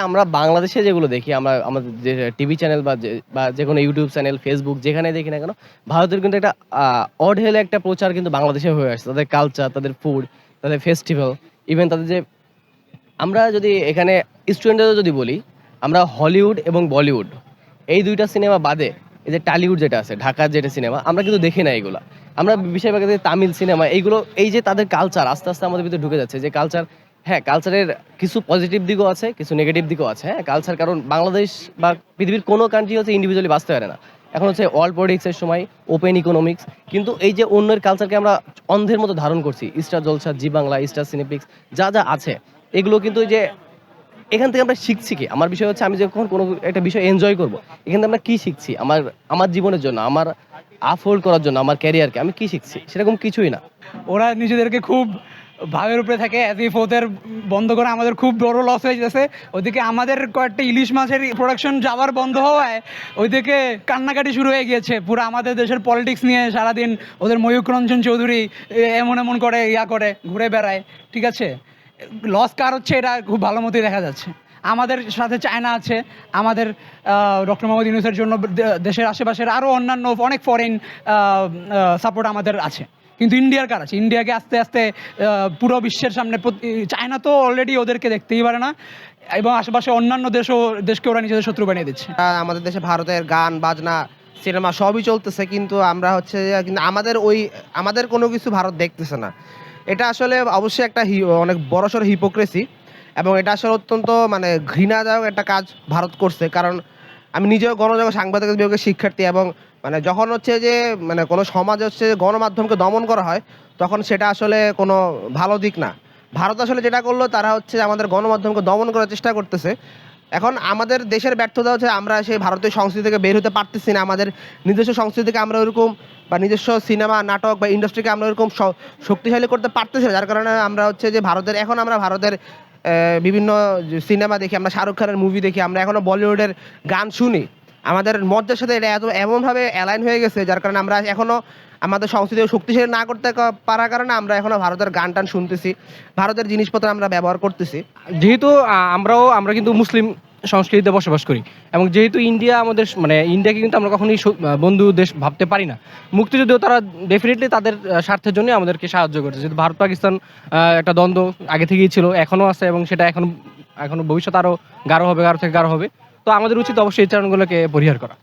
আমরা বাংলাদেশে যেগুলো দেখি, আমরা আমাদের যে টিভি চ্যানেল বা যেকোনো ইউটিউব চ্যানেল, ফেসবুক যেখানে দেখি না কেন, ভারতের কিন্তু একটা অঢেল একটা প্রচার কিন্তু বাংলাদেশে হয়ে আসছে। তাদের কালচার, তাদের ফুড, তাদের ফেস্টিভ্যাল, ইভেন তাদের যে আমরা যদি এখানে স্টুডেন্টদেরও যদি বলি, আমরা হলিউড এবং বলিউড এই ২ টা সিনেমা বাদে এই যে টালিউড যেটা আছে, ঢাকার যেটা সিনেমা আমরা কিন্তু দেখি না এগুলা। আমরা বেশিরভাগ যে তামিল সিনেমা এইগুলো এই যে তাদের কালচার আস্তে, আস্তে আমাদের ভিতরে ঢুকে যাচ্ছে যে কালচার হ্যাঁ, কালচারের কিছু পজিটিভ দিকও আছে, কিছু নেগেটিভ দিকও আছে। হ্যাঁ? কালচার কারণ বাংলাদেশ বা পৃথিবীর কোনো কান্ট্রি হচ্ছে ইন্ডিভিজুয়ালি বাঁচতে পারে না। এখন হচ্ছে ওয়ার্ল্ড পলিটিক্স এর সময়, ওপেন ইকোনমিক্স। কিন্তু এই যে অন্যের কালচারকে আমরা অন্ধের মতো ধারণ করছি। স্টার জলসা, জি বাংলা, স্টার সিনেপ্লিক্স যা আছে এগুলো কিন্তু ওই যে এখান থেকে আমরা শিখছি কি? আমার বিষয় হচ্ছে আমি যখন কোনো একটা বিষয় এনজয় করব, এখান থেকে আমরা কি শিখছি? আমার আমার জীবনের জন্য, আমার আফোল্ড করার জন্য, আমার ক্যারিয়ারকে আমি কি শিখছি? সেরকম কিছুই না। ওরা নিজেদেরকে খুব ভাবের উপরে থাকে, অ্যাজ ইফ ওদের বন্ধ করে আমাদের খুব বড় লস হয়ে যাচ্ছে। ওইদিকে আমাদের কয়েকটা ইলিশ মাছের প্রোডাকশন যাওয়ার বন্ধ হওয়ায় ওইদিকে কান্নাকাটি শুরু হয়ে গিয়েছে। পুরো আমাদের দেশের পলিটিক্স নিয়ে সারাদিন ওদের ময়ূক রঞ্জন চৌধুরী এমন এমন করে করে ঘুরে বেড়ায়। ঠিক আছে, লস কার হচ্ছে এটা খুব ভালো মতোই দেখা যাচ্ছে। আমাদের সাথে চায়না আছে, আমাদের ডক্টর মোহাম্মদ ইউনূসের জন্য দেশের আশেপাশের আরও অন্যান্য অনেক ফরেন সাপোর্ট আমাদের আছে। কিন্তু ইন্ডিয়ার কার আছে? ইন্ডিয়াকে আস্তে আস্তে পুরো বিশ্বের সামনে চায়না তো অলরেডি ওদেরকে দেখতেই পারে না, এবং আশেপাশে অন্যান্য দেশকে ওরা নিজেদের শত্রু বানিয়ে দিচ্ছে। আমাদের দেশে ভারতের গান বাজনা সিনেমা সবই চলতেছে, কিন্তু আমরা হচ্ছে কিন্তু আমাদের কোনো কিছু ভারত দেখতেছে না। এটা আসলে অবশ্যই একটা অনেক বড়সড় হিপোক্রেসি, এবং এটা আসলে অত্যন্ত মানে ঘৃণাদায়ক একটা কাজ ভারত করছে। কারণ আমি নিজেও গণযোগ সাংবাদিকতা বিভাগের শিক্ষার্থী, এবং মানে যখন হচ্ছে যে মানে কোনো সমাজে হচ্ছে গণমাধ্যমকে দমন করা হয়, তখন সেটা আসলে কোনো ভালো দিক না। ভারত আসলে যেটা করলো, তারা হচ্ছে আমাদের গণমাধ্যমকে দমন করার চেষ্টা করতেছে। এখন আমাদের দেশের ব্যর্থতা হচ্ছে আমরা সেই ভারতীয় সংস্কৃতি থেকে বের হতে পারতেছি না। আমাদের নিজস্ব সংস্কৃতিকে আমরা ওরকম বা নিজস্ব সিনেমা নাটক বা ইন্ডাস্ট্রিকে আমরা ওরকম শক্তিশালী করতে পারতেছি না, যার কারণে আমরা হচ্ছে যে আমরা ভারতের বিভিন্ন সিনেমা দেখি, আমরা শাহরুখ খানের মুভি দেখি, আমরা এখনও বলিউডের গান শুনি। আমাদের মজ্জার সাথে এটা এমনভাবে অ্যালাইন হয়ে গেছে, যার কারণে আমরা এখনও আমাদের সংস্কৃতি শক্তিশালী না করতে পারার কারণে আমরা এখনও ভারতের গান টান শুনতেছি, ভারতের জিনিসপত্র আমরা ব্যবহার করতেছি। যেহেতু আমরা কিন্তু মুসলিম সংস্কৃতিতে বসবাস করি, এবং যেহেতু ইন্ডিয়া আমাদের মানে ইন্ডিয়াকে কিন্তু আমরা কখনোই বন্ধু দেশ ভাবতে পারি না। মুক্তিযুদ্ধেও তারা ডেফিনেটলি তাদের স্বার্থের জন্য আমাদেরকে সাহায্য করেছে। যেহেতু ভারত পাকিস্তান একটা দ্বন্দ্ব আগে থেকেই ছিল, এখনও আছে, এবং সেটা এখনো ভবিষ্যতে আরও গাঢ় থেকে গাঢ় হবে। তো আমাদের উচিত অবশ্যই এই চারণগুলোকে পরিহার করা।